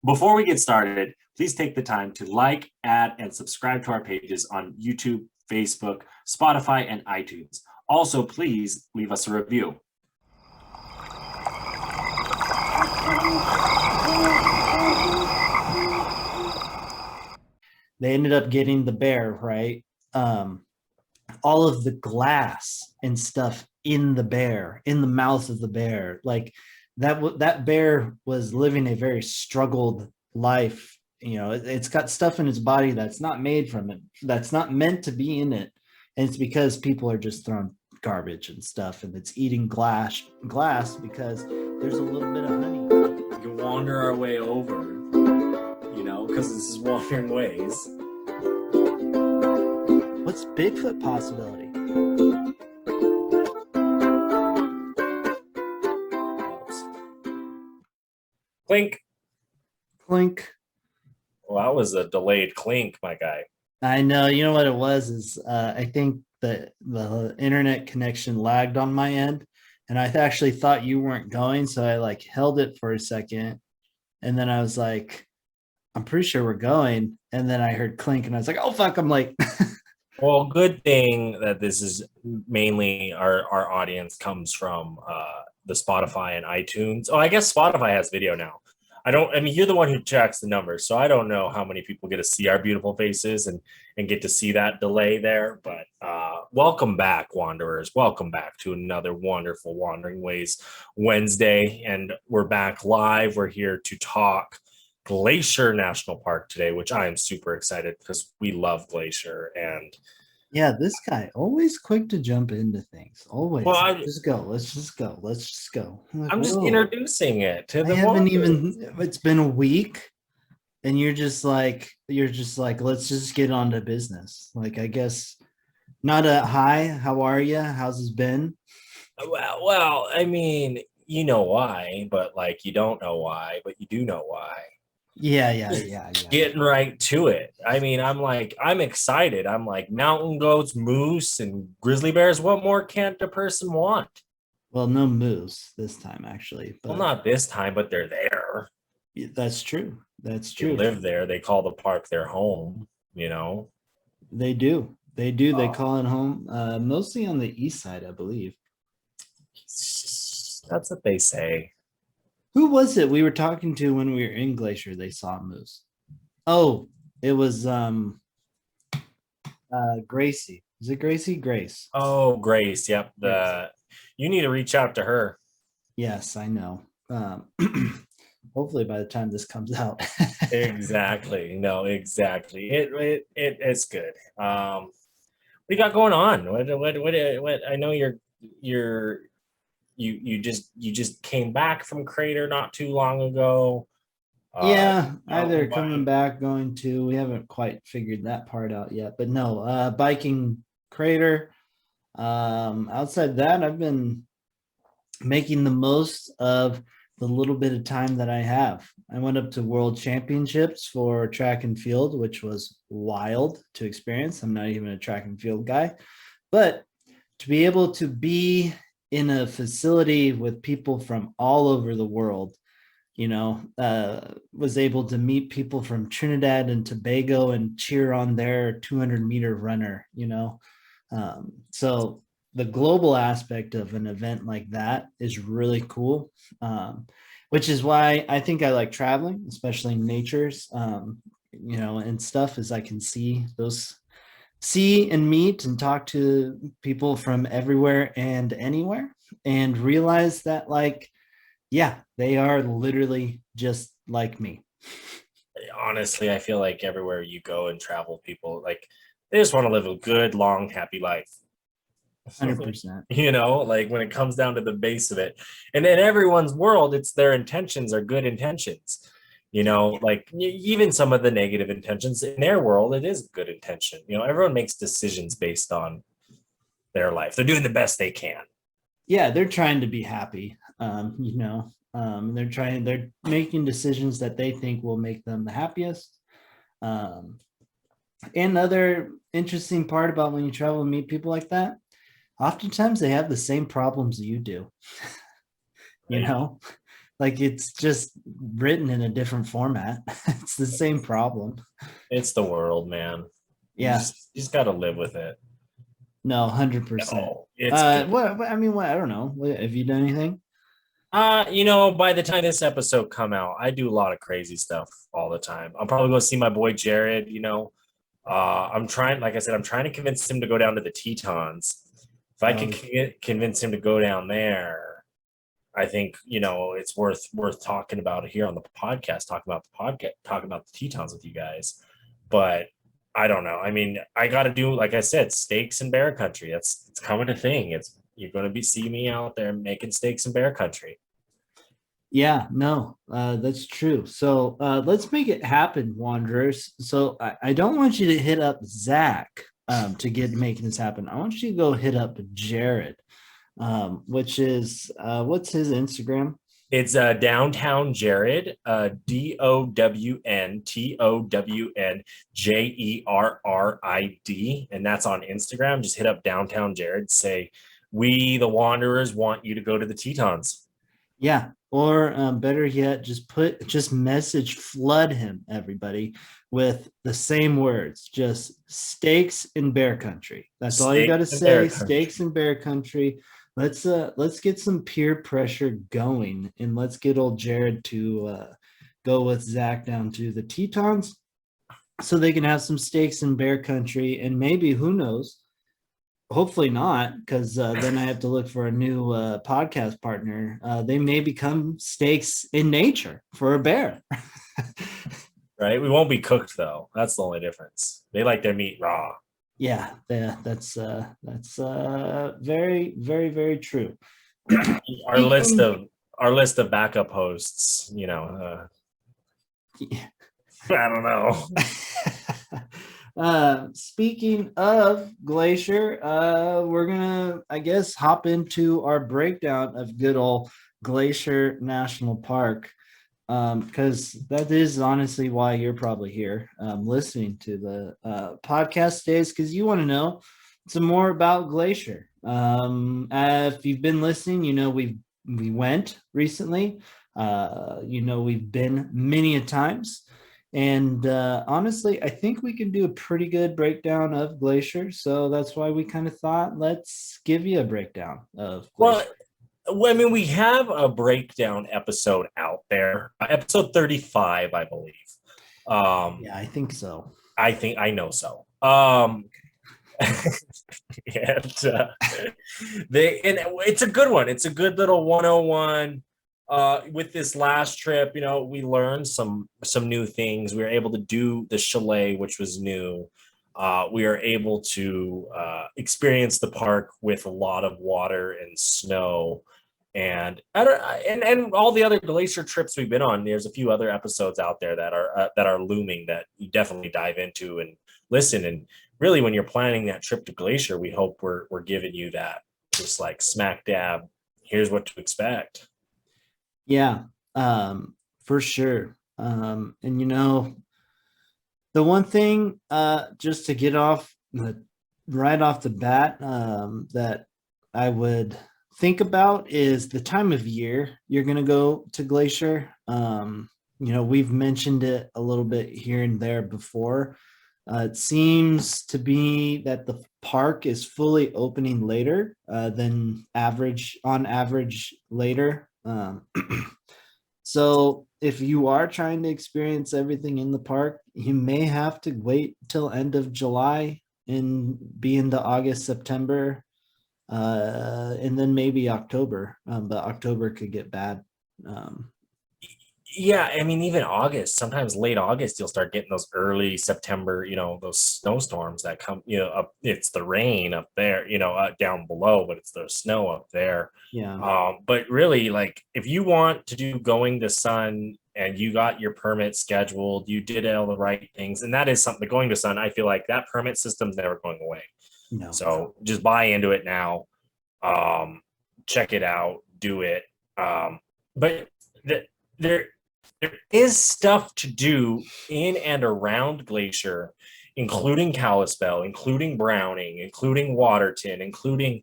Before we get started, please take the time to like, add, and subscribe to our pages on YouTube, Facebook, Spotify, and iTunes. Also, please leave us a review. They ended up getting the bear, right? All of the glass and stuff in the bear, in the mouth of the bear, like that bear was living a very struggled life. It's got stuff in its body that's not made from it, that's not meant to be in it, and it's because people are just throwing garbage and stuff, and it's eating glass because there's a little bit of honey. We can wander our way over, because this is Wandering Ways. What's Bigfoot possibility? Clink. Clink. Well, that was a delayed clink, my guy. I know. You know what it was is I think the internet connection lagged on my end, and I actually thought you weren't going, so I held it for a second, and then I was like, I'm pretty sure we're going, and then I heard clink, and I was like, oh fuck, I'm late. Well, good thing that this is mainly our audience comes from the Spotify and iTunes. Oh, I guess Spotify has video now. You're the one who checks the numbers, so I don't know how many people get to see our beautiful faces and get to see that delay there. But welcome back, Wanderers. Welcome back to another wonderful Wandering Ways Wednesday. And we're back live. We're here to talk Glacier National Park today, which I am super excited because we love Glacier. And yeah, this guy always quick to jump into things. Always. Well, let's just go. I'm just introducing it to the it's been a week, and you're just like, let's just get on to business. Like, I guess not a hi, how are you? How's this been? Well, I mean, you know why, but you don't know why, but you do know why. Yeah. Getting right to it. I mean, I'm excited. I'm like, mountain goats, moose, and grizzly bears. What more can't a person want? Well, no moose this time, actually. Well, not this time, but they're there. That's true. They live there. They call the park their home, They do. They call it home, mostly on the east side, I believe. That's what they say. Who was it we were talking to when we were in Glacier? They saw a moose. Oh, it was Gracie. Is it Gracie? Grace. Oh, Grace. Yep. You need to reach out to her. Yes, I know. Hopefully by the time this comes out. Exactly. No, exactly. It's good. What you got going on? What I know you just came back from Crater not too long ago. Either coming back, going to, we haven't quite figured that part out yet, but no, biking Crater. Outside that, I've been making the most of the little bit of time that I have. I went up to World Championships for track and field, which was wild to experience. I'm not even a track and field guy, but to be able to be in a facility with people from all over the world, was able to meet people from Trinidad and Tobago and cheer on their 200-meter runner, so the global aspect of an event like that is really cool, which is why I think I like traveling, especially in natures, and stuff, as I can see and meet and talk to people from everywhere and anywhere, and realize that they are literally just like me. Honestly, I feel like everywhere you go and travel, people they just want to live a good, long, happy life. 100%. When it comes down to the base of it, and in everyone's world, it's their intentions are good intentions. Even some of the negative intentions in their world, it is a good intention. Everyone makes decisions based on their life. They're doing the best they can. Yeah, they're trying to be happy. They're making decisions that they think will make them the happiest. And other interesting part about when you travel and meet people like that, oftentimes they have the same problems you do. Like it's just written in a different format. It's the same problem. It's the world, man. Yeah. You just got to live with it. No, 100%. No, it's good. I mean, what? I don't know. Have you done anything? By the time this episode come out, I do a lot of crazy stuff all the time. I'm probably going to see my boy Jared. I'm trying, like I said, I'm trying to convince him to go down to the Tetons. If I could convince him to go down there, I think it's worth talking about it here on the podcast. Talking about the Tetons with you guys. But I don't know. I mean, I got to do, like I said, steaks in bear country. It's coming a thing. You're going to see me out there making steaks in bear country. Yeah, no, that's true. So let's make it happen, Wanderers. So I don't want you to hit up Zach to get making this happen. I want you to go hit up Jared, which is what's his Instagram? It's Downtown Jared, DOWNTOWNJERRID, and that's on Instagram. Just hit up Downtown Jared. Say, we the Wanderers want you to go to the Tetons. Yeah, or better yet, just message flood him, everybody, with the same words, just steaks in bear country. That's all you got to say. Steaks in bear country. Let's get some peer pressure going, and let's get old Jared to go with Zach down to the Tetons so they can have some steaks in bear country, and maybe, who knows, hopefully not, because then I have to look for a new podcast partner. They may become steaks in nature for a bear. Right? We won't be cooked though. That's the only difference. They like their meat raw. Yeah, that's very, very, very true. Our list of backup hosts, I don't know. Speaking of Glacier, we're gonna, I guess, hop into our breakdown of good old Glacier National Park, because that is honestly why you're probably here listening to the podcast days, because you want to know some more about Glacier. If you've been listening, we went recently. We've been many a times. And honestly, I think we can do a pretty good breakdown of Glacier. So that's why we kind of thought, let's give you a breakdown of Glacier. Well, I mean, we have a breakdown episode out there, episode 35, I believe. Yeah, I think so. I know so. And it's a good one. It's a good little 101. With this last trip, we learned some new things. We were able to do the chalet, which was new. We are able to experience the park with a lot of water and snow, and all the other Glacier trips we've been on. There's a few other episodes out there that are looming that you definitely dive into and listen. And really, when you're planning that trip to Glacier, we hope we're giving you that just like smack dab. Here's what to expect. Yeah, for sure. And the one thing, just to get right off the bat, that I would think about is the time of year you're going to go to Glacier. We've mentioned it a little bit here and there before. It seems to be that the park is fully opening later than on average later. So if you are trying to experience everything in the park, you may have to wait till end of July and be into August, September, and then maybe October. But October could get bad. Yeah, I mean, even August, sometimes late August, you'll start getting those early September, those snowstorms that come, up. It's the rain up there, down below, but it's the snow up there. Yeah. But really, like, if you want to do Going to Sun and you got your permit scheduled, you did all the right things, and that is something. Going to Sun, I feel like that permit system's never going away. No. So just buy into it now. Check it out, do it. But there is stuff to do in and around Glacier, including Kalispell, including Browning, including Waterton, including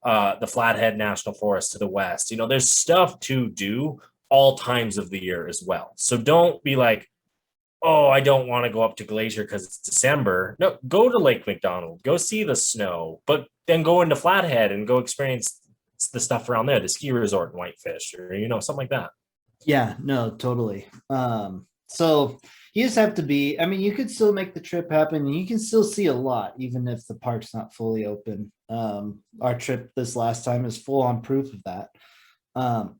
the Flathead National Forest to the west. There's stuff to do all times of the year as well. So don't be like, oh, I don't want to go up to Glacier because it's December. No, go to Lake McDonald, go see the snow, but then go into Flathead and go experience the stuff around there, the ski resort in Whitefish, or something like that. Yeah, no, totally. So you just have to be, I mean, you could still make the trip happen. You can still see a lot, even if the park's not fully open. Our trip this last time is full on proof of that. Um,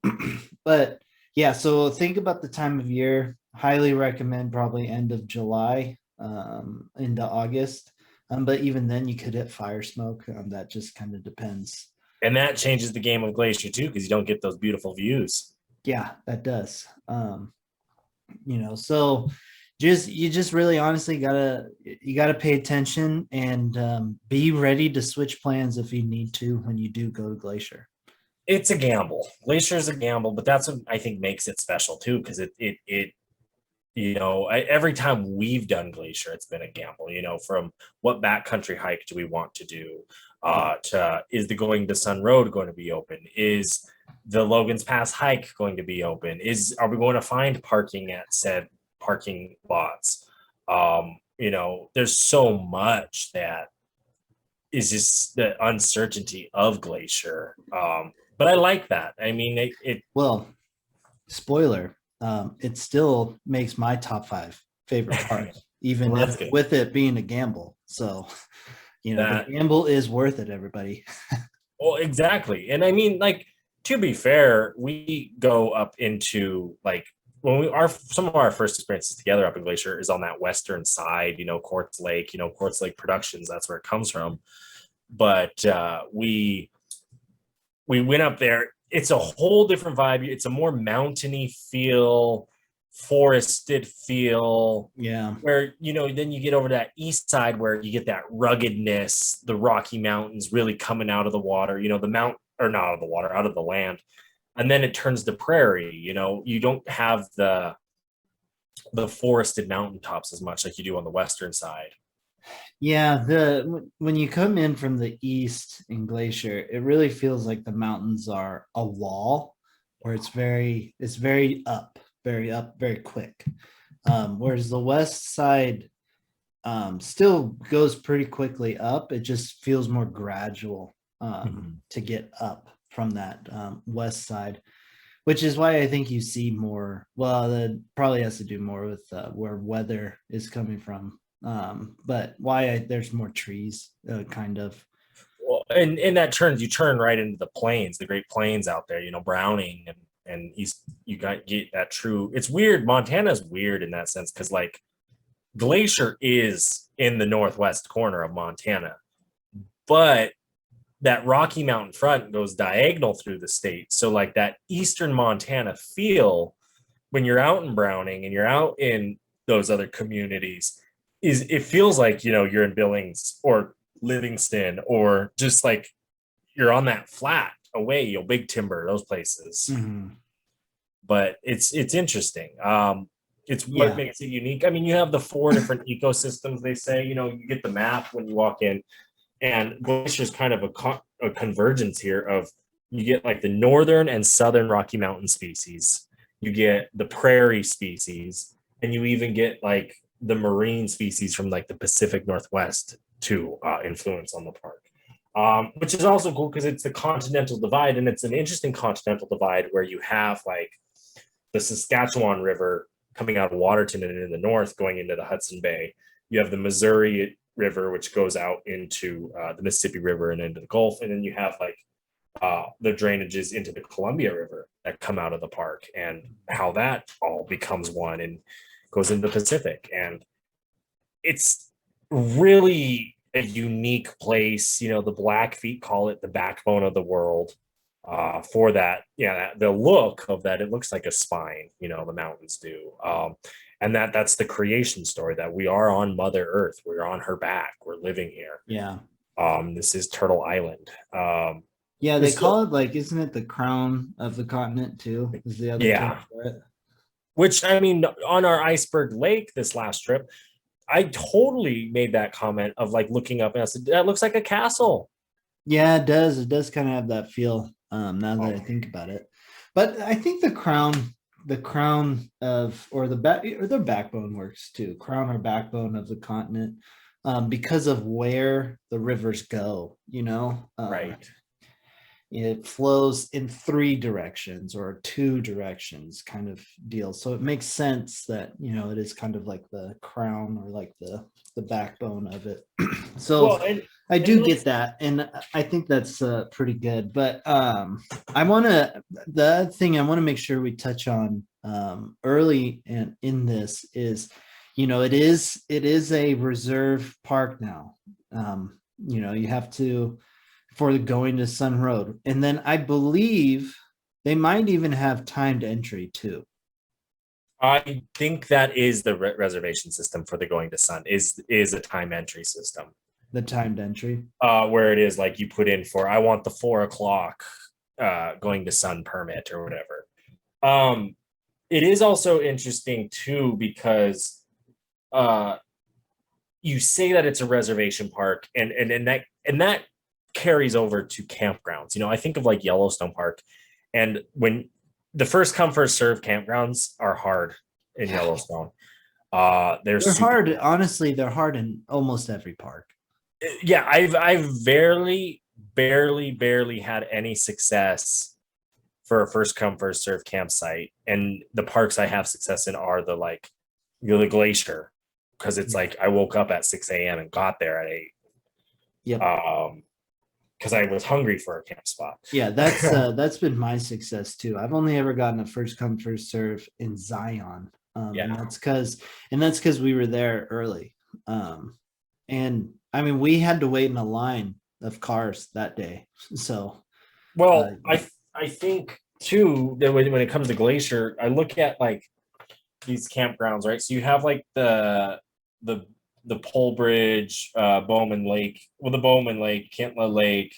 but yeah, so think about the time of year. Highly recommend probably end of July into August. But even then, you could hit fire smoke. That just kind of depends. And that changes the game of Glacier too, because you don't get those beautiful views. Yeah, that does. So you just really honestly gotta pay attention and be ready to switch plans if you need to when you do go to Glacier. It's a gamble. Glacier is a gamble, but that's what I think makes it special too, because every time we've done Glacier, it's been a gamble. From what backcountry hike do we want to do? To is the Going to Sun Road going to be open? Is the Logan's Pass hike going to be open? Are we going to find parking at said parking lots? There's so much that is just the uncertainty of Glacier. But I like that. I mean, well, spoiler, it still makes my top 5 favorite parts, even with it being a gamble. So, the gamble is worth it, everybody. Well, exactly. And I mean, like, to be fair, we go up into like some of our first experiences together up in Glacier is on that western side, Quartz Lake, Quartz Lake Productions, that's where it comes from. But we went up there. It's a whole different vibe. It's a more mountainy feel, forested feel. Yeah. Where, then you get over to that east side where you get that ruggedness, the Rocky Mountains really coming out of the water, or not out of the water, out of the land. And then it turns to prairie. You don't have the forested mountaintops as much like you do on the western side. Yeah, when you come in from the east in Glacier, it really feels like the mountains are a wall where it's very up, very quick. Whereas the west side still goes pretty quickly up. It just feels more gradual to get up from that west side, which is why I think you see more. Well, that probably has to do more with where weather is coming from. But why there's more trees, kind of. Well, and in that you turn right into the plains, the Great Plains out there, Browning and east. You get that true. It's weird. Montana's weird in that sense because like Glacier is in the northwest corner of Montana, but that Rocky Mountain front goes diagonal through the state. So like that eastern Montana feel when you're out in Browning and you're out in those other communities, it feels like you're in Billings or Livingston or just like you're on that flat away, Big Timber, those places. Mm-hmm. But it's interesting. It's what makes it unique. I mean, you have the 4 different ecosystems. They say you get the map when you walk in, and Glacier's kind of a convergence here of you get like the northern and southern Rocky Mountain species, you get the prairie species, and you even get like the marine species from like the Pacific Northwest to influence on the park, which is also cool because it's the continental divide, and it's an interesting continental divide where you have like the Saskatchewan River coming out of Waterton and in the north going into the Hudson Bay. You have the Missouri River, which goes out into the Mississippi River and into the Gulf, and then you have like the drainages into the Columbia River that come out of the park, and how that all becomes one and goes into the Pacific. And it's really a unique place. The Blackfeet call it the backbone of the world for that. Yeah, the look of that, it looks like a spine, the mountains do. And that's the creation story, that we are on Mother Earth. We're on her back. We're living here. Yeah. This is Turtle Island. Yeah, they call it like, isn't it the crown of the continent too? Is the other term for it? Which, I mean, on our Iceberg Lake this last trip, I totally made that comment of like looking up and I said, that looks like a castle. Yeah, it does. It does kind of have that feel now that I think about it. But I think the crown of, or the back, or the backbone works too. Crown or backbone of the continent, because of where the rivers go. Right. It flows in three directions or two directions, kind of deal. So it makes sense that it is kind of like the crown or like the backbone of it. So Well, and I and do let's get that, and I think that's pretty good. But the other thing I want to make sure we touch on early in this is, it is a reserve park now. You have to, for the going to Sun Road, and then I believe they might even have timed entry too. I think that is the reservation system for the going to Sun is a time entry system. The timed entry. Where it is like you put in for I want the 4 o'clock going to Sun permit or whatever. It is also interesting too because you say that it's a reservation park, and that carries over to campgrounds. I think of like Yellowstone Park, and when the first come first serve campgrounds are hard in Yellowstone. They're hard. Honestly, they're hard in almost every park. Yeah, I've barely had any success for a first come first serve campsite, and the parks I have success in are the Glacier, because it's like I woke up at 6 a.m. and got there at 8. Yep. Because I was hungry for a camp spot. Yeah, that's been my success too. I've only ever gotten a first come first serve in Zion. Yeah. And that's because we were there early. And I mean, we had to wait in a line of cars that day. So, well, I think too that when it comes to Glacier, I look at like these campgrounds, right? So you have like the Pole Bridge, Bowman Lake, the Bowman Lake, Kintla Lake,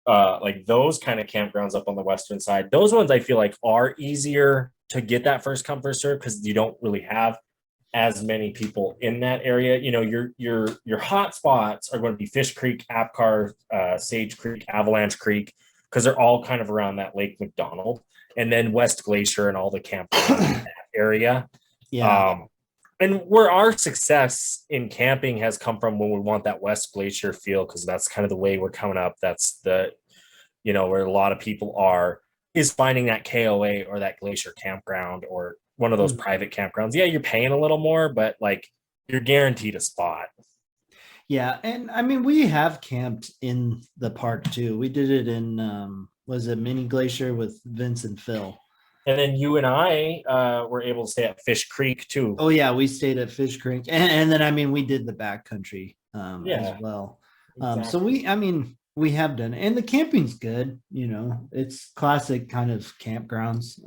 like those kind of campgrounds up on the western side. Those ones I feel like are easier to get that first come first serve because you don't really have as many people in that area. Your hot spots are going to be Fish Creek, Apcar, Sage Creek, Avalanche Creek, because they're all kind of around that Lake McDonald, and then West Glacier and all the campgrounds in that area. Yeah. And where our success in camping has come from when we want that West Glacier feel, because that's kind of the way we're coming up. That's where a lot of people are, is finding that KOA or that Glacier campground or one of those private campgrounds. Yeah, you're paying a little more, but like you're guaranteed a spot. Yeah. And I mean, we have camped in the park too. We did it in, was it Mini Glacier with Vince and Phil? And then you and I were able to stay at Fish Creek too. Oh yeah, we stayed at Fish Creek, and then I mean we did the backcountry as well. Exactly. So we have done it. And the camping's good. It's classic kind of campgrounds.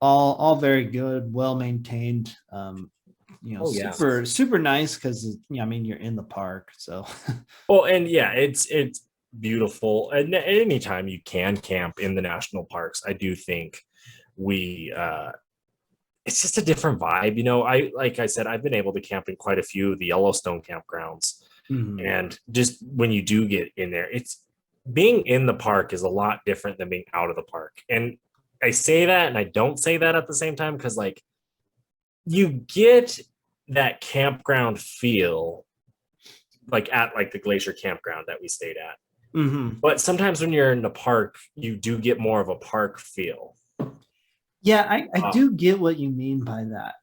All very good, well maintained. Super nice because you're in the park. So well, and yeah, it's beautiful. And anytime you can camp in the national parks, I do think it's just a different vibe. Like I said, I've been able to camp in quite a few of the Yellowstone campgrounds. Mm-hmm. And just when you do get in there, it's being in the park is a lot different than being out of the park. And I say that and I don't say that at the same time, because like you get that campground feel like at like the Glacier campground that we stayed at. Mm-hmm. But sometimes when you're in the park, you do get more of a park feel. Yeah, I do get what you mean by that.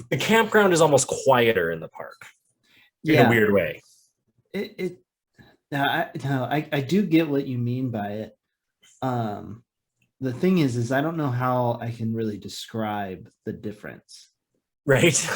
The campground is almost quieter in the park in a weird way. I do get what you mean by it. The thing is I don't know how I can really describe the difference. Right.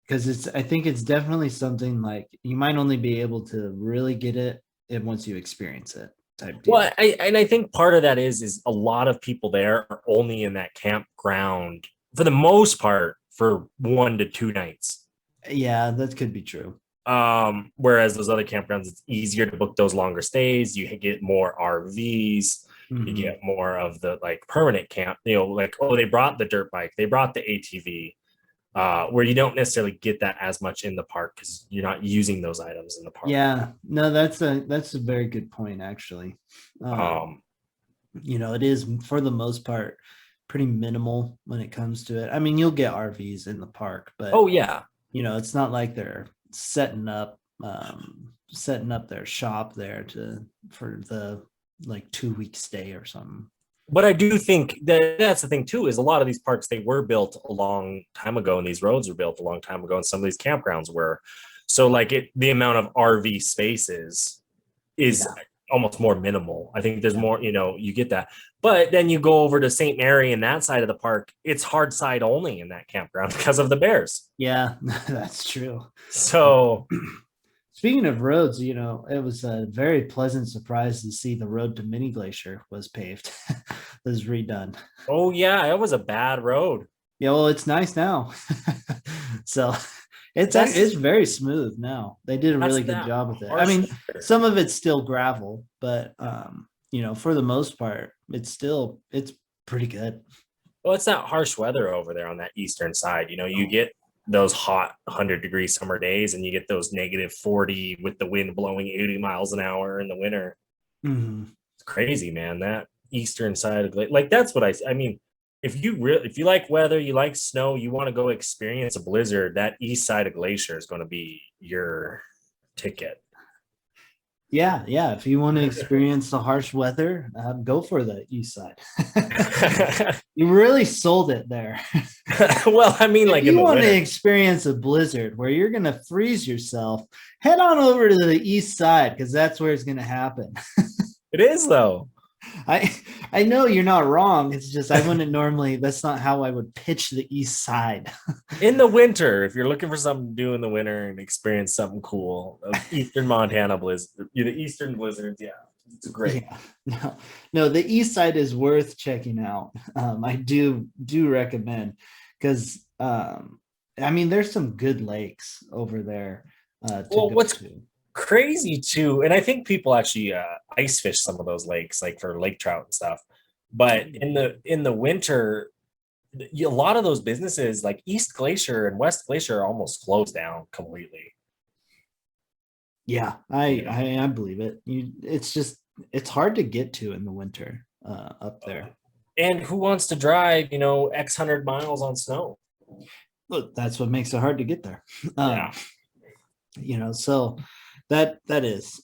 Because I think it's definitely something like you might only be able to really get it once you experience it type deal. Well, I think part of that is a lot of people there are only in that campground for the most part for 1 to 2 nights. Yeah, that could be true. Whereas those other campgrounds, it's easier to book those longer stays. You get more RVs. Mm-hmm. You get more of the like permanent camp, like, oh, they brought the dirt bike, they brought the ATV, where you don't necessarily get that as much in the park because you're not using those items in the park. Yeah, no, that's a very good point, actually. it is for the most part pretty minimal when it comes to it. I mean, you'll get RVs in the park, but Oh yeah. it's not like they're setting up their shop there for the like 2 week stay or something. But I do think that that's the thing too, is a lot of these parks, they were built a long time ago, and these roads were built a long time ago, and some of these campgrounds were. So like the amount of RV spaces is Yeah. almost more minimal. I think there's Yeah. more, you get that. But then you go over to St. Mary and that side of the park, it's hard side only in that campground because of the bears. Yeah, that's true. So Speaking of roads, it was a very pleasant surprise to see the road to Mini Glacier was paved. Was redone. oh yeah, it was a bad road. Yeah, well, it's nice now. So That's it's very smooth now. They did a that's really good that job with it. I harsh mean, weather. some of it's still gravel, but for the most part, it's pretty good. Well, it's that harsh weather over there on that eastern side. You get those hot 100-degree summer days, and you get those -40 with the wind blowing 80 miles an hour in the winter. Mhm. It's crazy, man. That eastern side of like that's what I mean. If you like weather, you like snow, you want to go experience a blizzard, that east side of Glacier is going to be your ticket. Yeah, yeah. If you want to experience the harsh weather, go for the east side. You really sold it there. Well, I mean, like If in you the want to winter. experience a blizzard where you're going to freeze yourself, head on over to the east side because that's where it's going to happen. It is though. I I know you're not wrong. It's just I wouldn't normally. That's not how I would pitch the east side. In the winter, if you're looking for something to do in the winter and experience something cool, Eastern Montana blizzard, the Eastern blizzards, yeah, it's great. Yeah, no, the east side is worth checking out. I do recommend because I mean there's some good lakes over there to Well, go what's to. crazy too, and I think people actually ice fish some of those lakes, like for lake trout and stuff. But in the winter, a lot of those businesses, like East Glacier and West Glacier, are almost closed down completely. Yeah, You know, I believe it. It's hard to get to in the winter up there. and who wants to drive, X hundred miles on snow? Look, that's what makes it hard to get there. Um, Yeah. so that is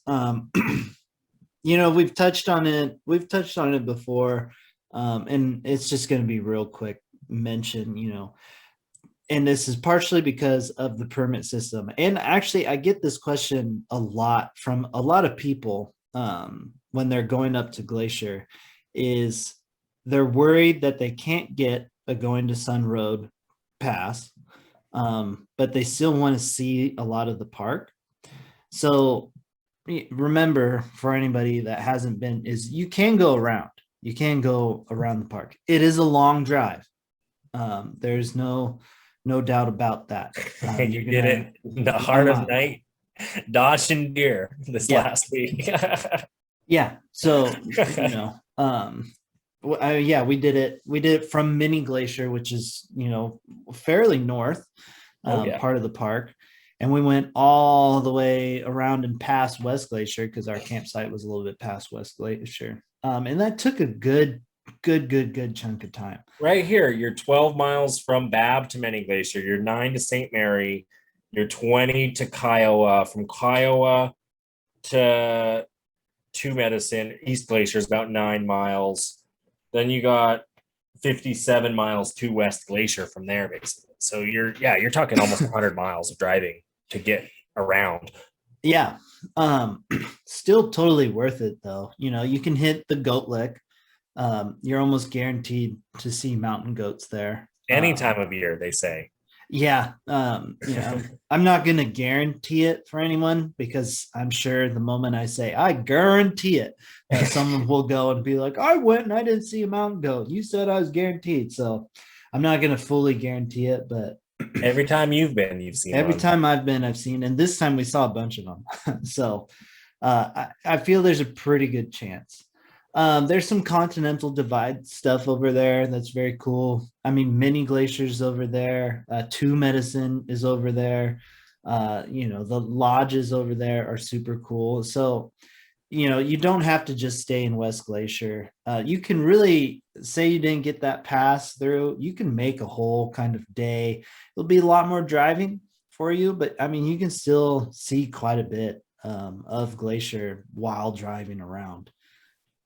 we've touched on it. We've touched on it before, and it's just going to be real quick mention. And this is partially because of the permit system. And actually, I get this question a lot from a lot of people when they're going up to Glacier. Is they're worried that they can't get a going to Sun Road pass, but they still want to see a lot of the park. So remember, for anybody that hasn't been, is you can go around. You can go around the park. It is a long drive. There's no doubt about that. You did it in the heart of night, dodging deer this last week. Yeah. So, yeah, we did it. We did it from Mini Glacier, which is, fairly north part of the park. And we went all the way around and past West Glacier because our campsite was a little bit past West Glacier. And that took a good chunk of time. Right here, you're 12 miles from Bab to Many Glacier. You're 9 to St. Mary. You're 20 to Kiowa. From Kiowa to Medicine, East Glacier is about 9 miles. Then you got 57 miles to West Glacier from there, basically. So you're talking almost 100 miles of driving to get around. Yeah. Still totally worth it though. You can hit the goat lick. You're almost guaranteed to see mountain goats there. Any time of year, they say. Yeah. I'm not going to guarantee it for anyone because I'm sure the moment I say, I guarantee it, someone will go and be like, I went and I didn't see a mountain goat. You said I was guaranteed. So I'm not going to fully guarantee it, but every time you've been, you've seen every one. time I've been, I've seen, and this time we saw a bunch of them. So I feel there's a pretty good chance. There's some continental divide stuff over there that's very cool. I mean, Mini Glaciers over there. Two Medicine is over there. The lodges over there are super cool. So you don't have to just stay in West Glacier. You can really say you didn't get that pass through. You can make a whole kind of day. It'll be a lot more driving for you, but I mean, you can still see quite a bit of Glacier while driving around.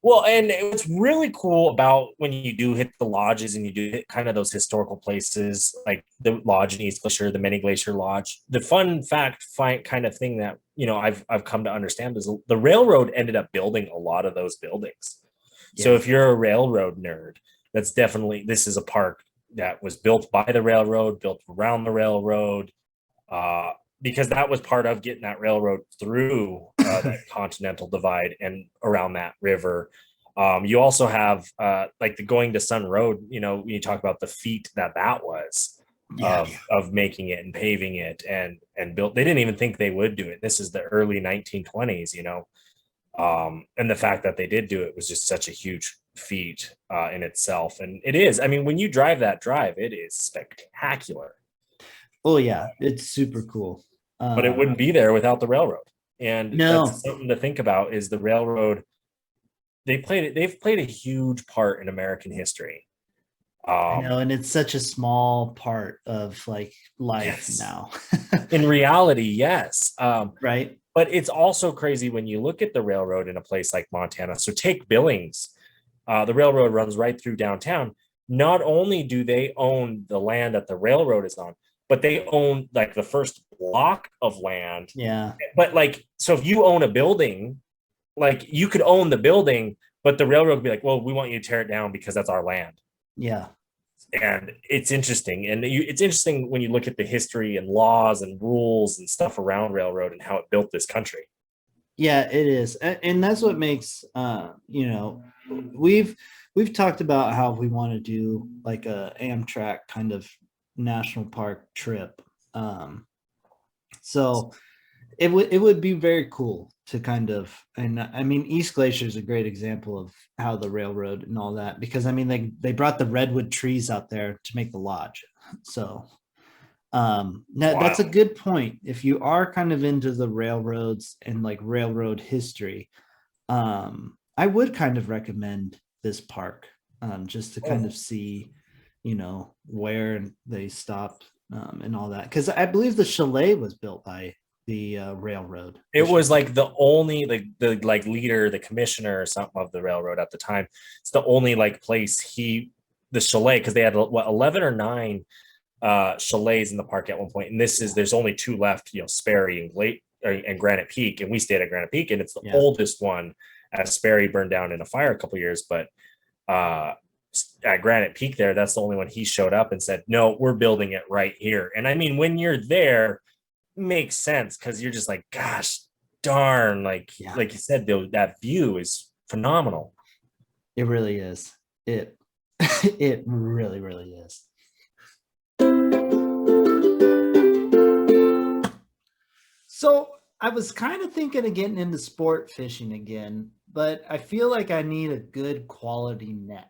Well, and what's really cool about when you do hit the lodges and you do hit kind of those historical places like the lodge in East Glacier, the Many Glacier Lodge, the fun fact kind of thing that I've come to understand is the railroad ended up building a lot of those buildings. So Yeah. if you're a railroad nerd, that's definitely this is a park that was built by the railroad, built around the railroad, uh, because that was part of getting that railroad through that continental divide and around that river. You also have like the going to Sun Road. When you talk about the feat that was Yeah. of making it and paving it and built. They didn't even think they would do it. This is the early 1920s. And the fact that they did do it was just such a huge feat in itself. And it is. I mean, when you drive that drive, it is spectacular. Oh yeah, it's super cool. But it wouldn't be there without the railroad. And No. that's something to think about is the railroad. They've played a huge part in American history. I know, and it's such a small part of like life Yes. now. In reality, yes. Right. But it's also crazy when you look at the railroad in a place like Montana. So take Billings. The railroad runs right through downtown. Not only do they own the land that the railroad is on, but they own like the first block of land. Yeah. But like, so if you own a building, like you could own the building, but the railroad would be like, well, we want you to tear it down because that's our land. Yeah. And it's interesting. And it's interesting when you look at the history and laws and rules and stuff around railroad and how it built this country. Yeah, it is. And that's what makes we've talked about how we want to do like a Amtrak kind of national park trip. So it would be very cool to kind of, and I mean East Glacier is a great example of how the railroad and all that, because I mean they brought the redwood trees out there to make the lodge. So that's a good point. If you are kind of into the railroads and like railroad history, I would kind of recommend this park, just to kind of see, where they stopped, and all that. Because I believe the chalet was built by the railroad. It was like the only the like leader, the commissioner or something of the railroad at the time. It's the only like place the chalet, because they had what 11 or 9 chalets in the park at one point, and there's only 2 left, Sperry and Granite Peak, and we stayed at Granite Peak, and it's the oldest one, as Sperry burned down in a fire a couple years, but at Granite Peak there, that's the only one he showed up and said, no, we're building it right here. And I mean, when you're there, makes sense, because you're just like, gosh darn, like you said, that view is phenomenal. It really is. It really, really is. So I was kind of thinking of getting into sport fishing again, but I feel like I need a good quality net.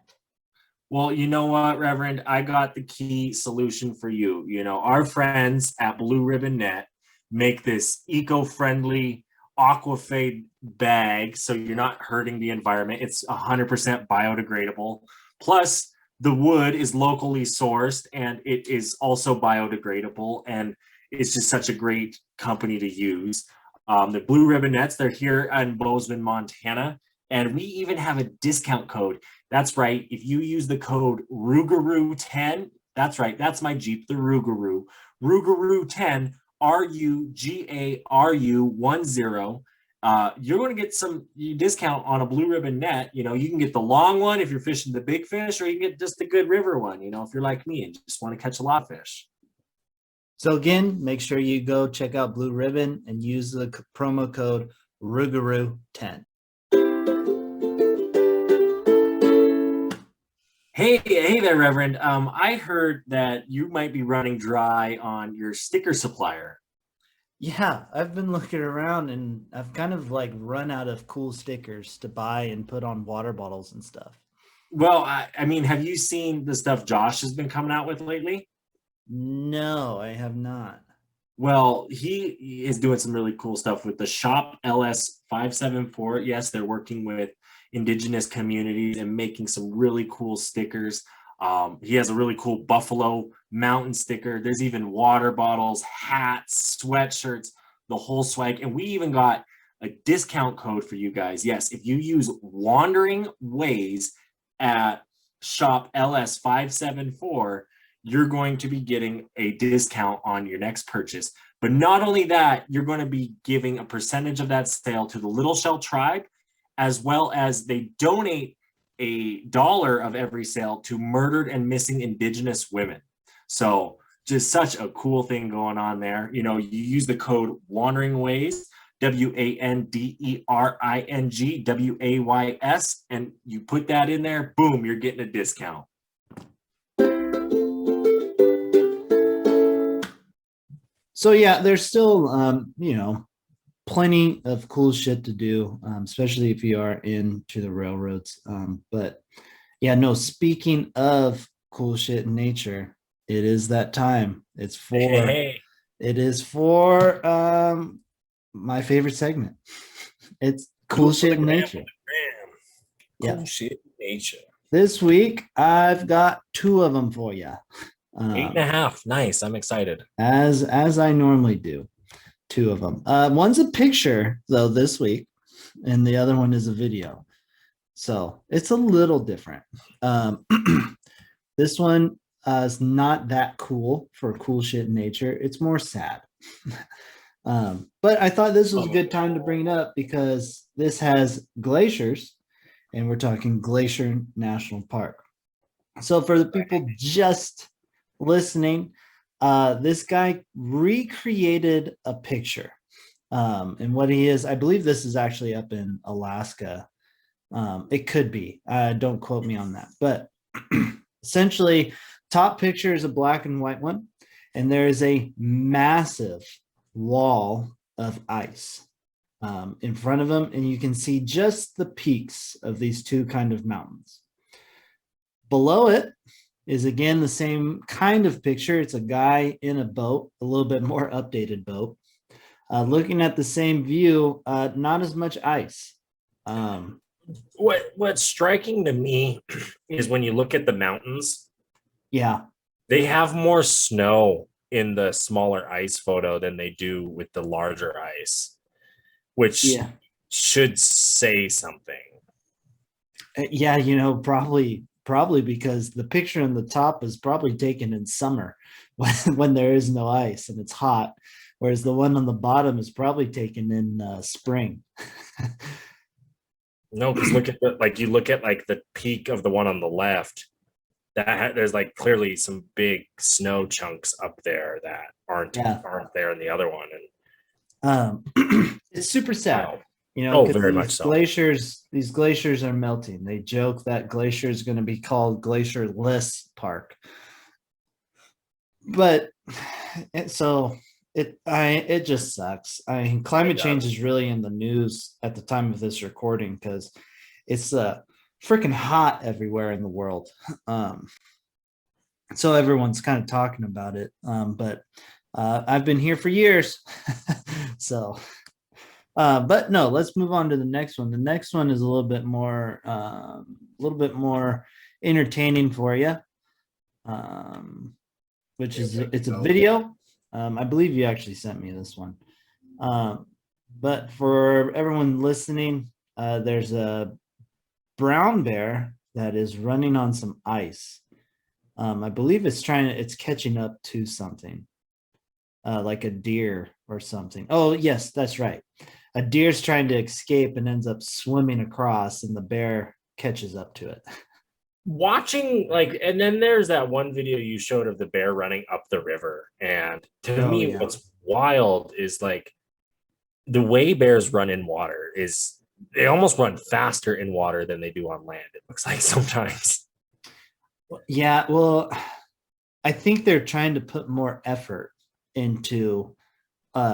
Well, you know what, Reverend? I got the key solution for you. Our friends at Blue Ribbon Net make this eco-friendly aquafade bag, so you're not hurting the environment. It's 100% biodegradable. Plus, the wood is locally sourced, and it is also biodegradable, and it's just such a great company to use. The Blue Ribbon Nets, they're here in Bozeman, Montana, and we even have a discount code. That's right. If you use the code Rougarou10, that's right. That's my Jeep, the Rougarou. Rougarou10, RUGARU10. You're going to get some discount on a Blue Ribbon net. You can get the long one if you're fishing the big fish, or you can get just the good river one, if you're like me and just want to catch a lot of fish. So again, make sure you go check out Blue Ribbon and use the promo code Rougarou10. Hey there, Reverend. I heard that you might be running dry on your sticker supplier. Yeah, I've been looking around and I've kind of like run out of cool stickers to buy and put on water bottles and stuff. Well, I mean, have you seen the stuff Josh has been coming out with lately? No, I have not. Well, he is doing some really cool stuff with the Shop LS574. Yes, they're working with indigenous communities and making some really cool stickers. He has a really cool Buffalo Mountain sticker. There's even water bottles, hats, sweatshirts, the whole swag. And we even got a discount code for you guys. Yes, if you use Wandering Ways at Shop LS574, you're going to be getting a discount on your next purchase. But not only that, you're going to be giving a percentage of that sale to the Little Shell Tribe, as well as they donate $1 of every sale to murdered and missing Indigenous women. So just such a cool thing going on there. You know, you use the code Wandering Ways, WANDERING and you put that in there, boom, you're getting a discount. So yeah, there's still plenty of cool shit to do, especially if you are into the railroads. But yeah, no, speaking of cool shit in nature, it is that time. It is for my favorite segment. It's cool shit in nature. Cool shit in nature. This week I've got 2 of them for you. 8.5. Nice. I'm excited. As I normally do. 2 of them. One's a picture though this week, and the other one is a video. So it's a little different. This one is not that cool for cool shit in nature. It's more sad. But I thought this was a good time to bring it up because this has glaciers, and we're talking Glacier National Park. So for the people just listening, this guy recreated a picture. And what he is, I believe this is actually up in Alaska. It could be. Don't quote me on that. But essentially, top picture is a black and white one, and there is a massive wall of ice in front of him, and you can see just the peaks of these 2 kind of mountains. Below it is again the same kind of picture. It's a guy in a boat, a little bit more updated boat, looking at the same view, not as much ice. What's striking to me is when you look at the mountains, they have more snow in the smaller ice photo than they do with the larger ice, which should say something. Probably because the picture on the top is probably taken in summer when there is no ice and it's hot, whereas the one on the bottom is probably taken in spring. No, because look at you look at like the peak of the one on the left. There's like clearly some big snow chunks up there that aren't there in the other one, and it's super sad. Very much so. These glaciers are melting. They joke that Glacier is going to be called Glacierless Park, but it just sucks. I mean, climate change is really in the news at the time of this recording because it's freaking hot everywhere in the world. So everyone's kind of talking about it. But I've been here for years, so. But no, let's move on to the next one. The next one is a little bit more entertaining for you, which is it's a video. I believe you actually sent me this one. But for everyone listening, there's a brown bear that is running on some ice. I believe it's catching up to something, like a deer or something. Oh yes, that's right. A deer's trying to escape and ends up swimming across, and the bear catches up to it. Watching and then there's that one video you showed of the bear running up the river, and to me, what's wild is like the way bears run in water is they almost run faster in water than they do on land. It looks like sometimes. Yeah, well, I think they're trying to put more effort into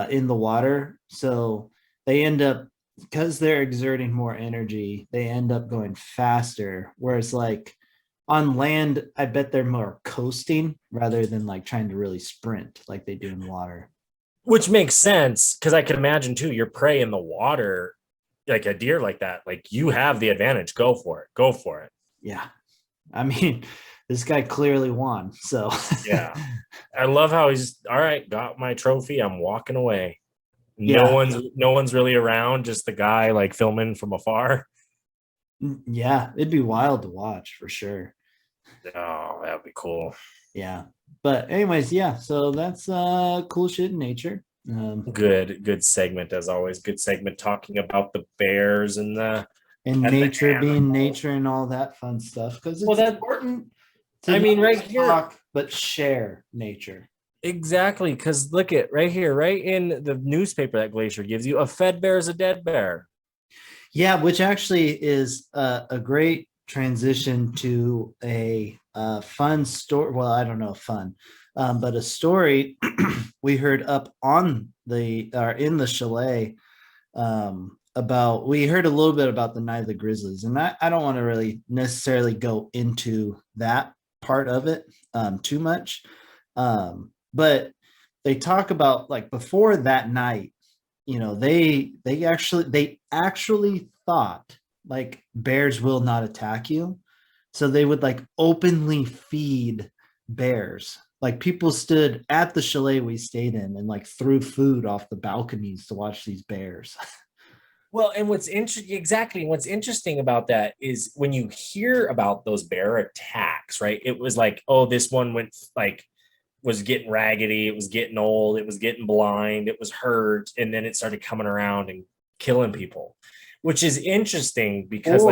in the water, so they end up, because they're exerting more energy, they end up going faster, whereas like on land, I bet they're more coasting rather than like trying to really sprint like they do in water. Which makes sense because I can imagine too, your prey in the water, like a deer like that, like you have the advantage. Go for it. Go for it. Yeah. I mean, this guy clearly won. So Yeah. I love how he's all right, got my trophy. I'm walking away. yeah. No one's really around, just the guy like filming from afar. Yeah, it'd be wild to watch for sure. Oh, that'd be cool. Yeah. But anyways, yeah, so that's cool shit in nature. Good segment as always. Good segment talking about the bears and the nature being nature and all that fun stuff because it's important to right here, talk but share nature. Exactly, because look at right here, right in the newspaper that Glacier gives you, a fed bear is a dead bear. Yeah, which actually is a great transition to a fun story. Well, I don't know, fun, but a story we heard up on the or in the chalet about. We heard a little bit about the Night of the Grizzlies, and I don't want to really necessarily go into that part of it too much, but they talk about like before that night, they actually thought like bears will not attack you, so they would like openly feed bears. Like people stood at the chalet we stayed in and like threw food off the balconies to watch these bears. Well, and what's interesting about that is when you hear about those bear attacks, right? It was like, oh, this one went like was getting raggedy, it was getting old, it was getting blind, it was hurt, and then it started coming around and killing people, which is interesting because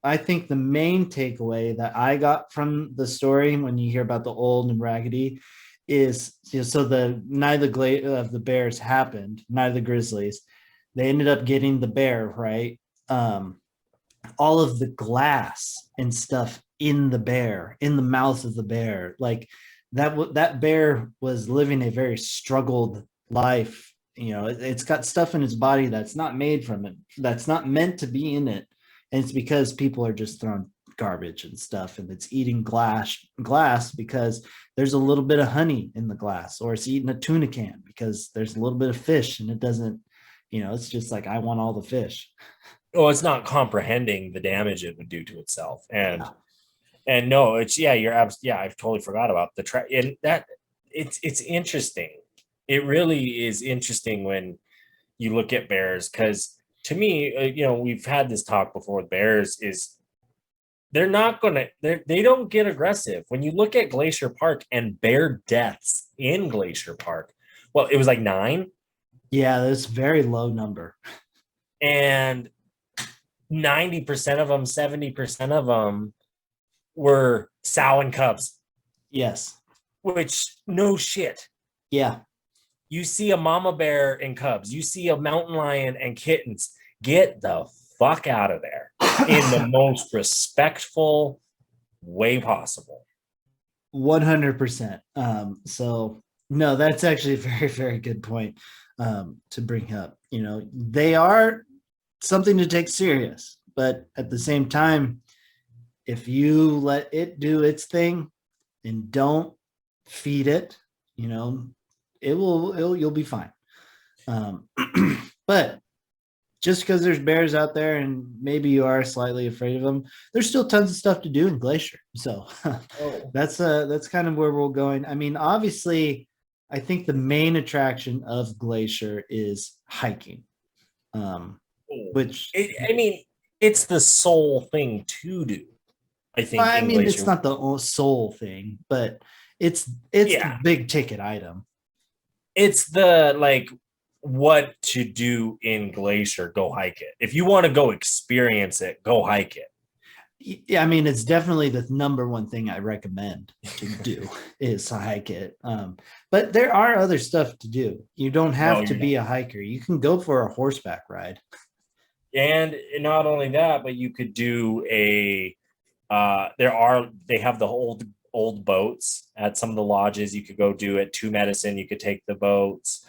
I think the main takeaway that I got from the story when you hear about the old and raggedy is, so the night of the bears happened, night of the grizzlies, they ended up getting the bear, right? All of the glass and stuff in the mouth of the bear, like that bear was living a very struggled life. It's got stuff in its body that's not made from it, that's not meant to be in it, and it's because people are just throwing garbage and stuff, and it's eating glass because there's a little bit of honey in the glass, or it's eating a tuna can because there's a little bit of fish, and it doesn't, it's just like, I want all the fish. Well, it's not comprehending the damage it would do to itself. And no, it's I've totally forgot about the and that it's interesting. It really is interesting when you look at bears, because to me, we've had this talk before with bears, is they're not gonna they don't get aggressive. When you look at Glacier Park and bear deaths in Glacier Park, well, it was like 9. Yeah, that's very low number. And 90% of them, 70% of them were sow and cubs. Yes. Which, no shit. Yeah. You see a mama bear and cubs, you see a mountain lion and kittens, get the fuck out of there in the most respectful way possible. 100%. So no, that's actually a very, very good point to bring up. They are something to take serious, but at the same time, if you let it do its thing and don't feed it, you'll be fine. But just because there's bears out there and maybe you are slightly afraid of them, there's still tons of stuff to do in Glacier. So that's kind of where we're going. I mean, obviously, I think the main attraction of Glacier is hiking. It's the sole thing to do. I think. I mean, it's not the sole thing, but it's the big ticket item. It's the what to do in Glacier. Go hike it. If you want to go experience it, go hike it. Yeah, I mean, it's definitely the number one thing I recommend to do is to hike it. But there are other stuff to do. You don't have to be a hiker. You can go for a horseback ride. And not only that, but you could do they have the old boats at some of the lodges. You could go do it. Two Medicine, you could take the boats.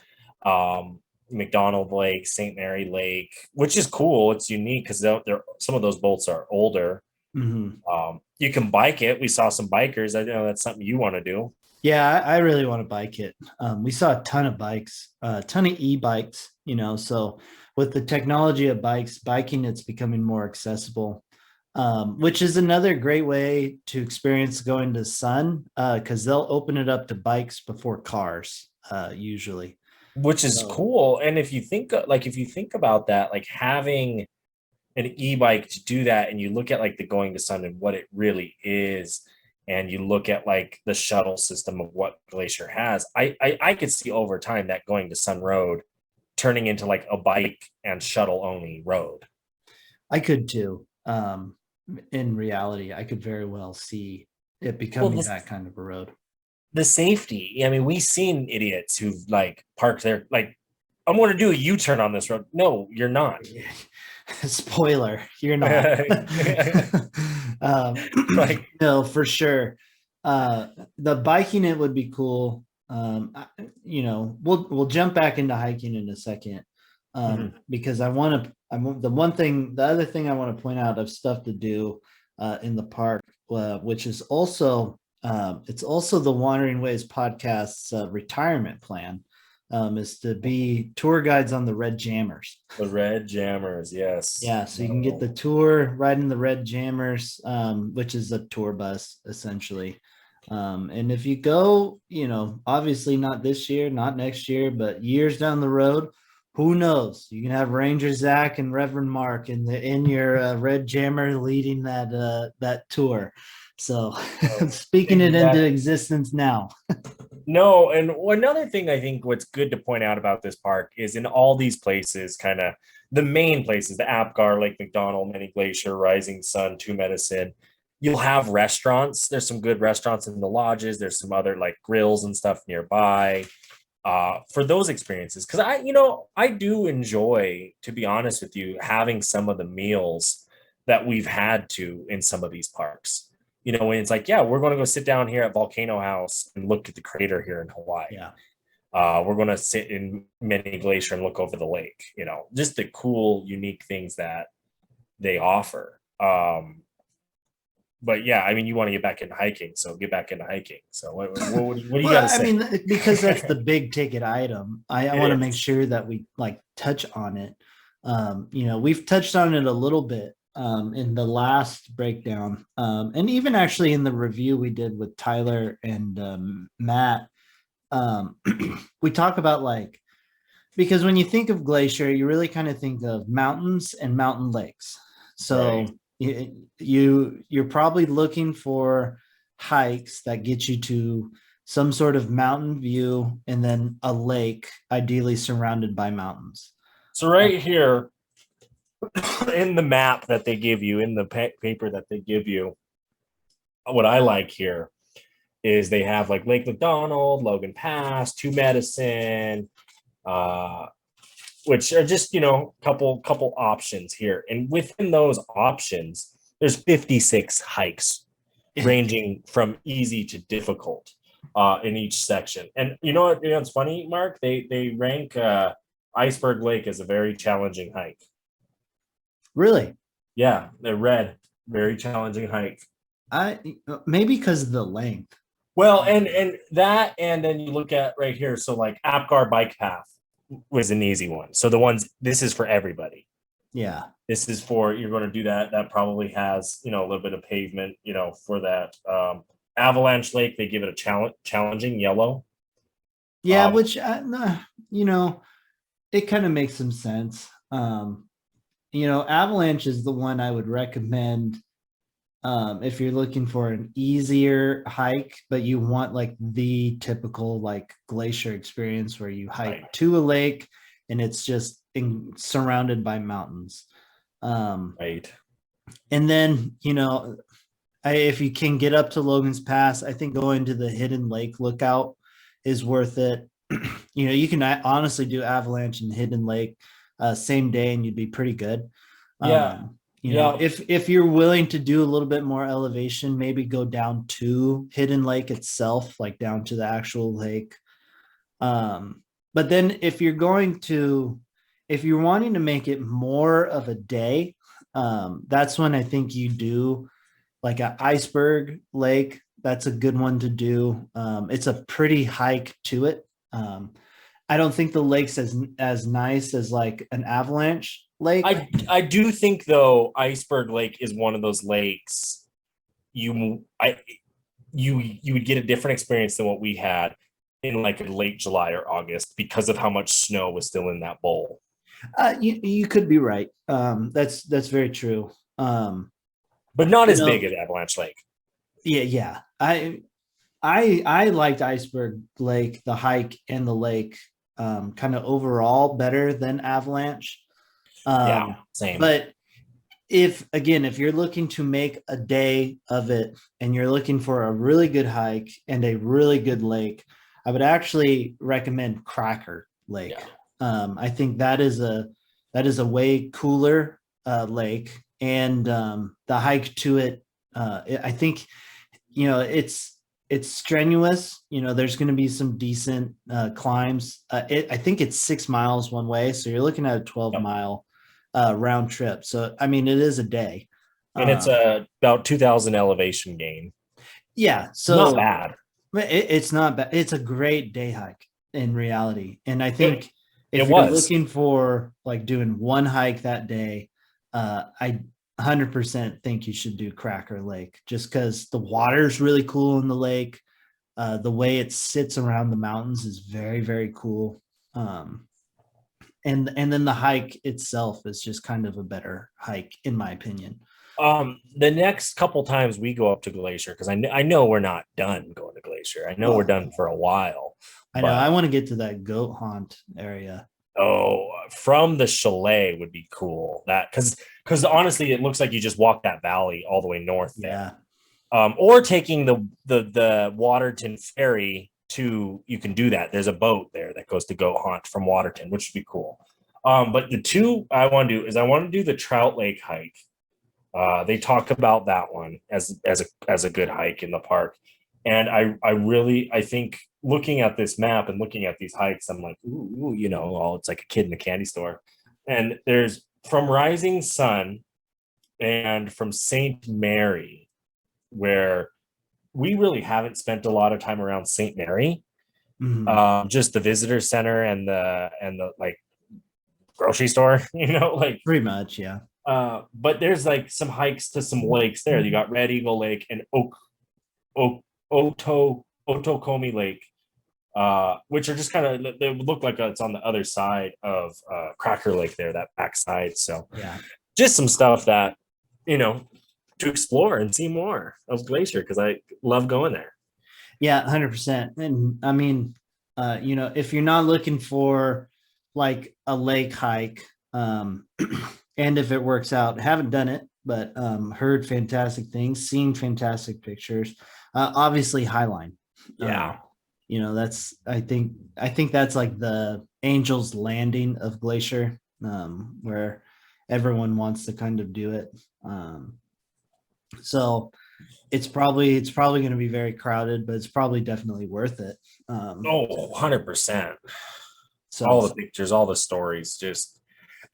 McDonald Lake, St. Mary Lake, which is cool. It's unique because some of those boats are older. Mm-hmm. You can bike it. We saw some bikers. I know that's something you want to do. Yeah, I really want to bike it. We saw a ton of bikes, a ton of e-bikes, so with the technology of bikes, biking, it's becoming more accessible, which is another great way to experience going to sun, because they'll open it up to bikes before cars, usually. Which is So cool. And if you think about that, like having an e-bike to do that, and you look at like the going to sun and what it really is, and you look at like the shuttle system of what Glacier has, I could see over time that going to sun road turning into like a bike and shuttle only road. I could too. In reality, I could very well see it Well, becoming that kind of a road. the safety. I mean, we've seen idiots who've like parked there, like, I'm going to do a U-turn on this road. No, you're not. Spoiler, you're not. um, Like, no, for sure. The biking it would be cool. We'll jump back into hiking in a second, because I want to. The other thing I want to point out of stuff to do in the park, which is also it's also the Wandering Ways podcast's retirement plan, is to be tour guides on the Red Jammers. the red jammers, yes. Yeah, so you can get the tour right in the Red Jammers, which is a tour bus essentially. And if you go, obviously not this year, not next year, but years down the road, who knows? You can have Ranger Zach and Reverend Mark in your Red Jammer leading that tour. So speaking it into Exactly. existence now. No, and another thing I think what's good to point out about this park is in all these places, kind of the main places, the Apgar, Lake McDonald, Many Glacier, Rising Sun, Two Medicine, you'll have restaurants. There's some good restaurants in the lodges. There's some other like grills and stuff nearby for those experiences. Because I do enjoy, to be honest with you, having some of the meals that we've had to in some of these parks. When it's like, yeah, we're going to go sit down here at Volcano House and look at the crater here in Hawaii. Yeah. We're going to sit in Many Glacier and look over the lake. Just the cool, unique things that they offer. But yeah, I mean, you want to get back into hiking, so get back into hiking. So what do you Well, got to I say? mean, because that's the big ticket item. I want to make sure that we like touch on it. We've touched on it a little bit in the last breakdown, and even actually in the review we did with Tyler and Matt. We talk about like, because when you think of Glacier, you really kind of think of mountains and mountain lakes. So Right. you're probably looking for hikes that get you to some sort of mountain view and then a lake, ideally surrounded by mountains. So right here in the map that they give you, in the paper that they give you, what I like here is they have like Lake McDonald, Logan Pass, Two Medicine, uh, which are just couple options here, and within those options, there's 56 hikes ranging from easy to difficult in each section. And it's funny, Mark. They rank Iceberg Lake as a very challenging hike. Really? Yeah, they're red, very challenging hike. I maybe because of the length. Well, and that, and then you look at right here. So like Apgar Bike Path was an easy one. So this is for everybody. Yeah. This is for, you're going to do that. That probably has, a little bit of pavement, for that. Avalanche Lake, they give it a challenging yellow. Yeah, which, it kind of makes some sense. Avalanche is the one I would recommend if you're looking for an easier hike, but you want like the typical like glacier experience where you hike Right. to a lake and it's just surrounded by mountains. Right. And then, if you can get up to Logan's Pass, I think going to the Hidden Lake Lookout is worth it. You can honestly do Avalanche and Hidden Lake same day and you'd be pretty good. Yeah. If you're willing to do a little bit more elevation, maybe go down to Hidden Lake itself, like down to the actual lake. But then if you're wanting to make it more of a day, that's when I think you do like an Iceberg Lake. That's a good one to do. It's a pretty hike to it. I don't think the lake's as nice as like an avalanche lake. I do think though Iceberg Lake is one of those lakes you would get a different experience than what we had in like late July or August because of how much snow was still in that bowl. You could be right. That's very true. But not as big as Avalanche Lake. Yeah. I liked Iceberg Lake, the hike and the lake, kind of overall better than Avalanche. Yeah, same. But if you're looking to make a day of it and you're looking for a really good hike and a really good lake, I would actually recommend Cracker Lake. Yeah. I think that is a way cooler lake, and the hike to it, I think, it's strenuous. There's going to be some decent climbs. I think it's 6 miles one way, so you're looking at a 12-mile round trip. So I mean, it is a day, and it's about 2,000 elevation gain. Yeah, so not bad. It's not bad. It's a great day hike in reality, and I think if you're looking for like doing one hike that day, I 100% think you should do Cracker Lake, just because the water is really cool in the lake. The way it sits around the mountains is very, very cool. And then the hike itself is just kind of a better hike, in my opinion. The next couple times we go up to Glacier, because I know we're not done going to Glacier. I know we're done for a while. I know. I want to get to that goat haunt area. Oh, from the chalet would be cool. That because honestly, it looks like you just walk that valley all the way north there. Yeah. Or taking the Waterton ferry you can do that. There's a boat there that goes to Goat Haunt from Waterton, which would be cool. But the two I want to do is I want to do the Trout Lake hike. They talk about that one as a good hike in the park. And I think looking at this map and looking at these hikes, I'm like, ooh, it's like a kid in a candy store. And there's from Rising Sun and from St. Mary, where we really haven't spent a lot of time around St. Mary. Mm-hmm. Just the visitor center and the like grocery store, like pretty much, yeah. But there's like some hikes to some lakes there. You got Red Eagle Lake and Otokomi Lake, which are just kind of, they look like it's on the other side of Cracker Lake there, that backside. So yeah, just some stuff that to explore and see more of Glacier, because I love going there. Yeah, 100%. And I mean, if you're not looking for like a lake hike, and if it works out, haven't done it, but heard fantastic things, seen fantastic pictures. Obviously, Highline. Yeah, I think that's like the Angel's Landing of Glacier, where everyone wants to kind of do it. So it's probably going to be very crowded, but it's probably definitely worth it. 100%. So all the pictures, all the stories,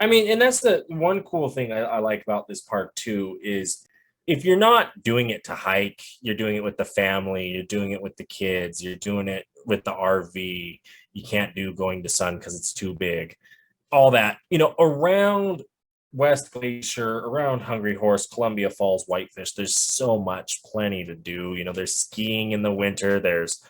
and that's the one cool thing I like about this park too, is if you're not doing it to hike, you're doing it with the family, you're doing it with the kids, you're doing it with the RV. You can't do Going to Sun because it's too big. All that, around West Glacier, around Hungry Horse, Columbia Falls, Whitefish, there's plenty to do. There's skiing in the winter, there's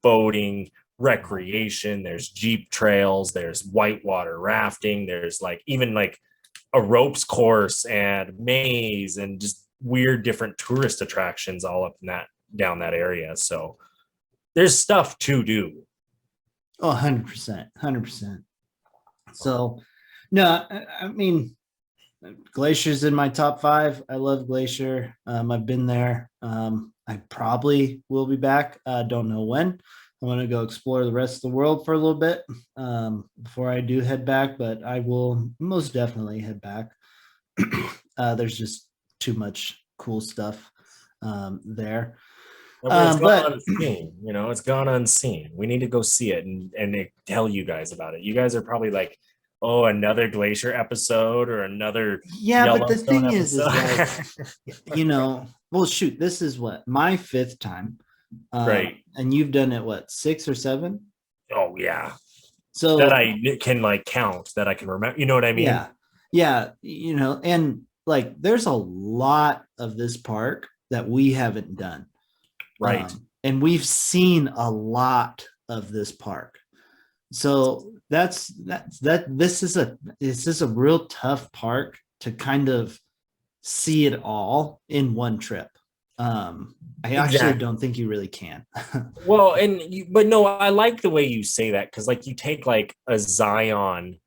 boating, recreation, there's Jeep trails, there's whitewater rafting, there's like even like a ropes course and maze and just weird different tourist attractions all up in down that area. So there's stuff to do. 100%. So no, I mean, Glacier's in my top 5. I love Glacier. I've been there. I probably will be back. Don't know when. I want to go explore the rest of the world for a little bit before I do head back, but I will most definitely head back. There's just too much cool stuff there. It's gone unseen, it's gone unseen. We need to go see it and tell you guys about it. You guys are probably like, oh, another Glacier episode or another Yeah, but the Yellowstone thing is episode. like, well, shoot, this is what my fifth time, Right. and you've done it what, six or seven? Oh yeah. That So I can like count, that I can remember. You know what I mean? yeah, yeah, and like there's a lot of this park that we haven't done, Right. and we've seen a lot of this park. So that this is a real tough park to kind of see it all in one trip. I actually Exactly. don't think you really can. Well, but no, I like the way you say that, because like you take like a Zion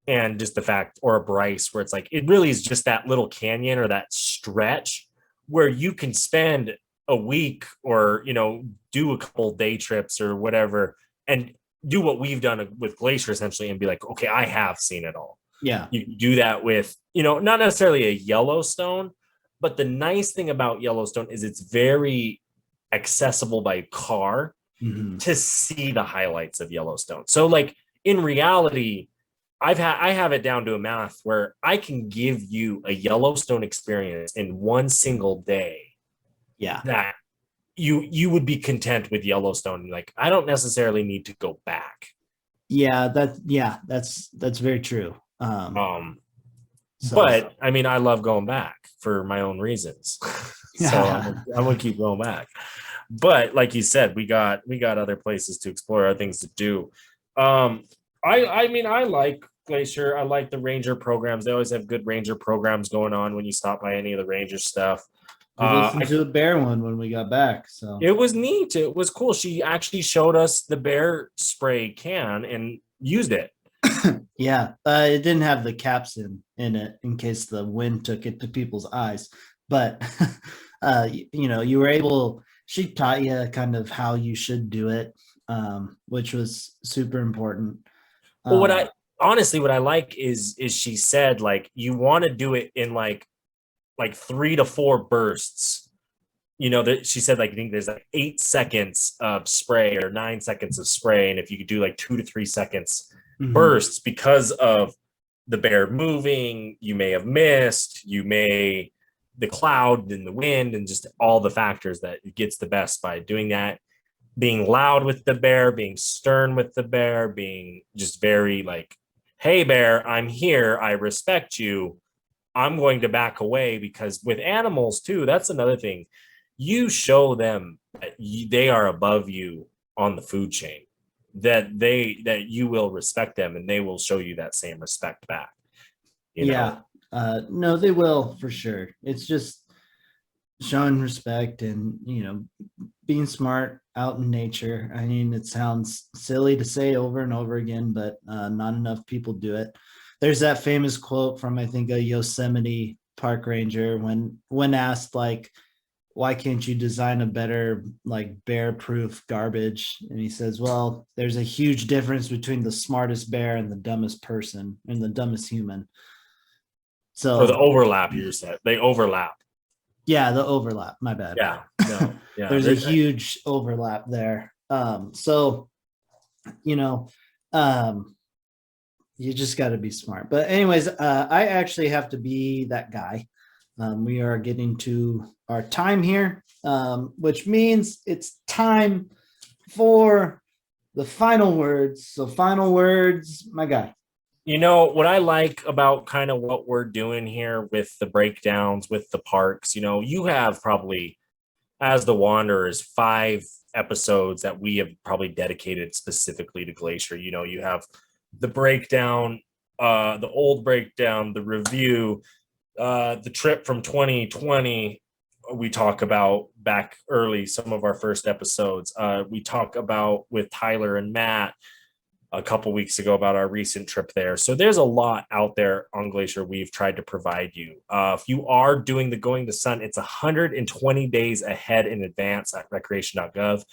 and just the fact, or a Bryce, where it's like it really is just that little canyon or that stretch where you can spend a week, or do a couple day trips or whatever, and do what we've done with Glacier essentially, and be like, okay, I have seen it all. Yeah. You can do that with, not necessarily a Yellowstone, but the nice thing about Yellowstone is it's very accessible by car Mm-hmm. to see the highlights of Yellowstone. So like in reality, I have it down to a math where I can give you a Yellowstone experience in one single day Yeah. that you would be content with Yellowstone. Like I don't necessarily need to go back. Yeah, that's very true. So But I mean, I love going back for my own reasons. So I'm gonna keep going back. But like you said, we got other places to explore, other things to do. I mean, I like Glacier. I like the ranger programs. They always have good ranger programs going on when you stop by any of the ranger stuff. we listened to a bear one when we got back. So It was neat. It was cool. She actually showed us the bear spray can and used it. yeah, it didn't have the caps in it in case the wind took it to people's eyes. But you were able. She taught you kind of how you should do it, which was super important. Well, what I like is she said like you want to do it in like 3 to 4 bursts. That she said like I think there's like 8 seconds of spray or 9 seconds of spray, and if you could do like 2 to 3 seconds bursts, because of the bear moving, you may have missed, the cloud and the wind and just all the factors that it gets the best by doing that. Being loud with the bear, being stern with the bear, being just very like, hey bear, I'm here, I respect you, I'm going to back away. Because with animals too, that's another thing. You show them that they are above you on the food chain, that you will respect them, and they will show you that same respect back. Yeah. No, they will for sure. It's just showing respect and being smart out in nature. I mean, it sounds silly to say over and over again, but not enough people do it. There's that famous quote from, I think, a Yosemite park ranger when asked like, why can't you design a better like bear proof garbage? And he says, well, there's a huge difference between the smartest bear and the dumbest person and the dumbest human. So, or the overlap, you said they overlap. Yeah, the overlap. My bad. Yeah, no, yeah. There's a huge overlap there. So, you just got to be smart. But anyways, I actually have to be that guy. We are getting to our time here, which means it's time for the final words. So, final words, my guy. What I like about kind of what we're doing here with the breakdowns, with the parks, you have probably, as the Wanderers, 5 episodes that we have probably dedicated specifically to Glacier. You have the breakdown, the old breakdown, the review, the trip from 2020. We talk about back early, some of our first episodes. We talk about with Tyler and Matt a couple weeks ago about our recent trip there. So there's a lot out there on Glacier we've tried to provide you. If you are doing the Going to Sun, it's 120 days ahead in advance at recreation.gov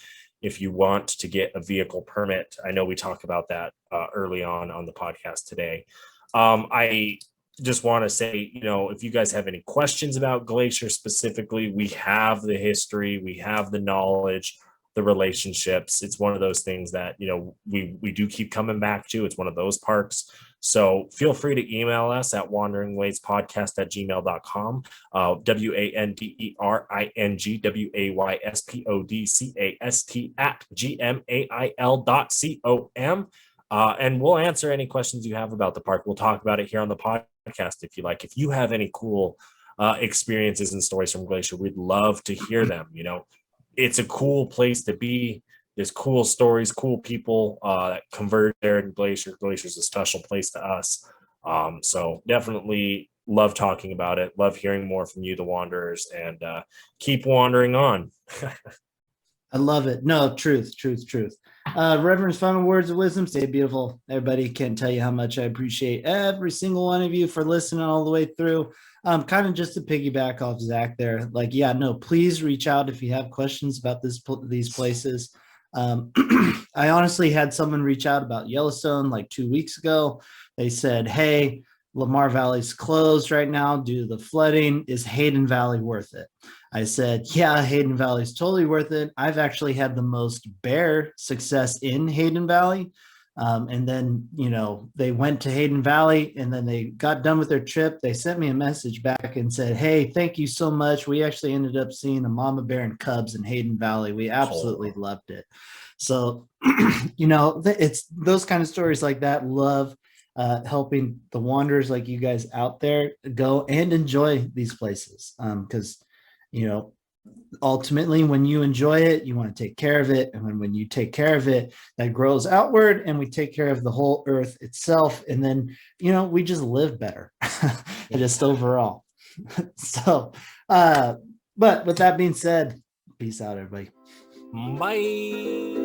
if you want to get a vehicle permit. I know we talked about that early on the podcast today. I just want to say, if you guys have any questions about Glacier specifically, we have the history, we have the knowledge. the relationships. It's one of those things that, you know, we do keep coming back to. It's one of those parks. So feel free to email us at wanderingwayspodcast@gmail.com. WANDERINGWAYSPODCAST@gmail.com. And we'll answer any questions you have about the park. We'll talk about it here on the podcast if you like. If you have any cool experiences and stories from Glacier, we'd love to hear them. You know, it's a cool place to be. There's cool stories, cool people that convert there in Glacier. Glacier's a special place to us. So definitely love talking about it. Love hearing more from you, the Wanderers, and keep wandering on. I love it. No, truth. Reverend's final words of wisdom. Stay beautiful. Everybody, can't tell you how much I appreciate every single one of you for listening all the way through. Kind of just to piggyback off Zach there, like, yeah, no, please reach out if you have questions about these places. I honestly had someone reach out about Yellowstone like 2 weeks ago. They said, hey, Lamar Valley's closed right now due to the flooding. Is Hayden Valley worth it? I said, yeah, Hayden Valley is totally worth it. I've actually had the most bear success in Hayden Valley. And then, you know, they went to Hayden Valley and then they got done with their trip. They sent me a message back and said, hey, thank you so much. We actually ended up seeing a mama bear and cubs in Hayden Valley. We absolutely loved it. So, you know, it's those kind of stories like that. Love helping the wanderers like you guys out there go and enjoy these places. Because, you know, ultimately when you enjoy it, you want to take care of it, and when you take care of it, that grows outward, and we take care of the whole earth itself, and then, you know, we just live better just overall. So but with that being said, peace out, everybody. Bye.